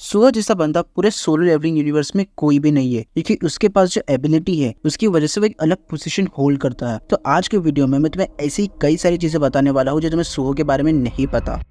सुहा जैसा बंदा पूरे सोलो लेवलिंग यूनिवर्स में कोई भी नहीं है, क्योंकि उसके पास जो एबिलिटी है उसकी वजह से वो एक अलग पोजीशन होल्ड करता है। तो आज के वीडियो में मैं तुम्हें ऐसी कई सारी चीजें बताने वाला हूँ जो तुम्हें सुहा के बारे में नहीं पता।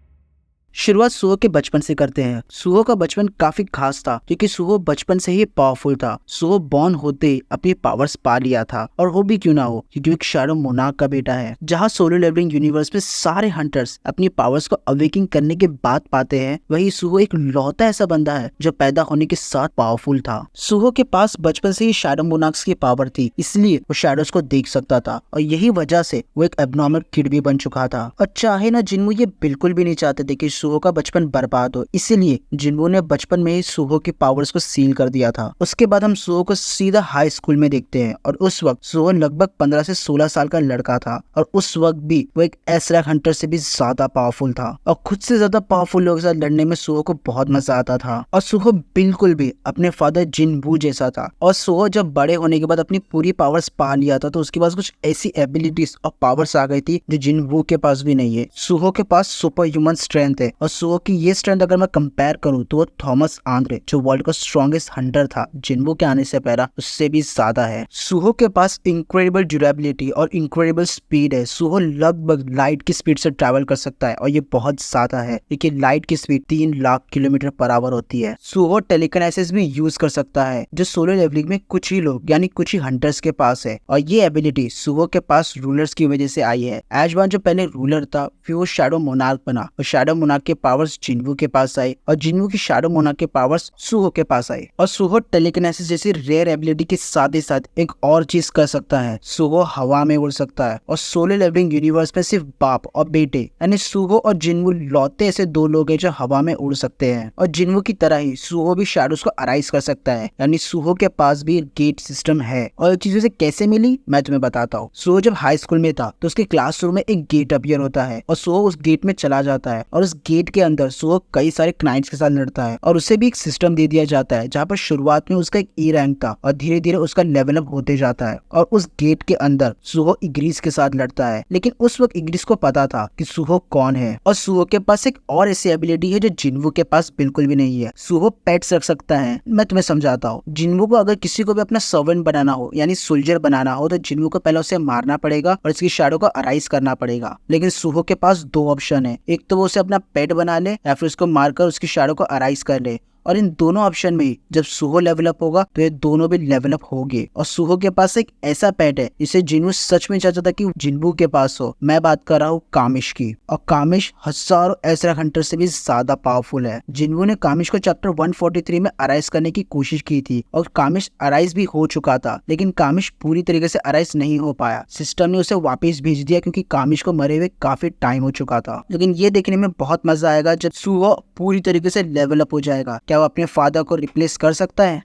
शुरुआत सुहो के बचपन से करते हैं। सुहो का बचपन काफी खास था क्योंकि सुहो बचपन से ही पावरफुल था। सुहो बॉर्न होते ही अपनी पावर्स पा लिया था, और वो भी क्यों ना हो क्योंकि एक शैडो मोनार्क का बेटा है। जहाँ सोलो लेवलिंग यूनिवर्स में सारे हंटर्स अपनी पावर्स को अवेकिंग करने के बाद पाते हैं, वही सुहो एक लौता ऐसा बंदा है जो पैदा होने के साथ पावरफुल था। सुहो के पास बचपन से ही शैडो मोनार्क्स की पावर थी, इसलिए वो शैडोज को देख सकता था, और यही वजह से वो एक एब्नॉर्मल किड भी बन चुका था। और चाहे ना जिन्मू ये बिल्कुल भी नहीं चाहते थे कि सुहो का बचपन बर्बाद हो, इसीलिए जिन्मू ने बचपन में ही सुहो की पावर्स को सील कर दिया था। उसके बाद हम सुहो को सीधा हाई स्कूल में देखते हैं, और उस वक्त सुहो लगभग 15 से 16 साल का लड़का था, और उस वक्त भी वो एक एस रैंक हंटर से भी ज्यादा पावरफुल था, और खुद से ज्यादा पावरफुल लोगों के साथ लड़ने में सुहो को बहुत मजा आता था। और सुहो बिल्कुल भी अपने फादर जिनवू जैसा था, और सुहो जब बड़े होने के बाद अपनी पूरी पावर्स पा लिया था तो उसके पास कुछ ऐसी एबिलिटीज और पावर्स आ गई थी जो जिनवू के पास भी नहीं है। सुहो के पास सुपर ह्यूमन स्ट्रेंथ है, और सुहो की ये स्ट्रेंथ अगर मैं कंपेयर करूं तो वो थॉमस आंद्रे जो वर्ल्ड का स्ट्रॉन्गेस्ट हंटर था जिन्वू के आने से पहला, उससे भी ज्यादा है। सुहो के पास इनक्रेडिबल ड्यूरेबिलिटी और इनक्रेडिबल स्पीड है। सुहो लगभग लाइट की स्पीड से ट्रैवल कर सकता है, और ये बहुत ज्यादा है क्योंकि लाइट की speed 3 lakh kilometre per hour होती है। सुहो टेलीकिनेसिस भी यूज कर सकता है, जो सोलो लेवलिंग में कुछ ही लोग यानी कुछ ही हंटर्स के पास है, और ये एबिलिटी सुहो के पास रूलर्स की वजह से आई है। एजवान जो पहले रूलर था फिर वो शैडो मोनार्क बना, और शैडो मोनार्क के पावर्स जिन्वू के पास आई, और जिन्वू की शैडो मोनार्क के पावर्स सुहो के पास आई। और सुहो टेलीकिनेसिस जैसी रेयर एबिलिटी के साथ ही साथ एक और चीज कर सकता है, सुहो हवा में उड़ सकता है। और सोलो लेवलिंग यूनिवर्स में सिर्फ बाप और बेटे यानी सुहो और जिन्वू लौते ऐसे दो लोग हैं जो हवा में उड़ सकते हैं, और जिन्वू की तरह ही सुहो भी शैडोज को अराइज कर सकता है, यानी सुहो के पास भी गेट सिस्टम है। और ये चीजें कैसे मिली मैं तुम्हें बताता हूँ। सुहो जब हाई स्कूल में था तो उसके क्लासरूम में एक गेट अपीयर होता है, और सुहो उस गेट में चला जाता है, और उस गेट के अंदर सुहो कई सारे क्लाइंट्स के साथ लड़ता है, और उसे भी एक सिस्टम दे दिया जाता है जहाँ पर शुरुआत में उसका एक ई रैंक था और धीरे धीरे उसका लेवल अप होते जाता है। और उस गेट के अंदर सुहो इग्रिस के साथ लड़ता है, लेकिन उस वक्त इग्रिस को पता था कि सुहो कौन है, और सुहो के पास एक और ऐसी एबिलिटी है जो जिन्वू के पास बिल्कुल भी नहीं है। सुहो पेट्स रख सकता है। मैं तुम्हें समझाता हूँ। जिन्वू को अगर किसी को भी अपना सर्वेंट बनाना हो यानी सोल्जर बनाना हो तो जिन्वू को पहले उसे मारना पड़ेगा और इसकी शैडो को अराइज करना पड़ेगा। लेकिन सुहो के पास दो ऑप्शन है, एक तो वो उसे अपना पेट बना ले या फिर उसको मारकर उसकी शैडो को अराइज कर ले। और इन दोनों ऑप्शन में ही जब सुहो लेवल अप होगा तो ये दोनों भी लेवल अप होंगे। और सुहो के पास एक ऐसा पेट है जिसे जिन्वू सच में चाहता था कि जिन्वू के पास हो। मैं बात कर रहा हूँ कामिश की, और कामिश हजारों एसरा हंटर से भी ज्यादा पावरफुल है। जिन्वू ने कामिश को चैप्टर 143 में अराइज करने की कोशिश की थी, और कामिश अराइज भी हो चुका था, लेकिन कामिश पूरी तरीके से अराइज नहीं हो पाया। सिस्टम ने उसे वापस भेज दिया क्योंकि कामिश को मरे हुए काफी टाइम हो चुका था। लेकिन ये देखने में बहुत मजा आएगा जब सुहो पूरी तरीके से लेवल अप हो जाएगा। क्या वो अपने फादर को रिप्लेस कर सकता है?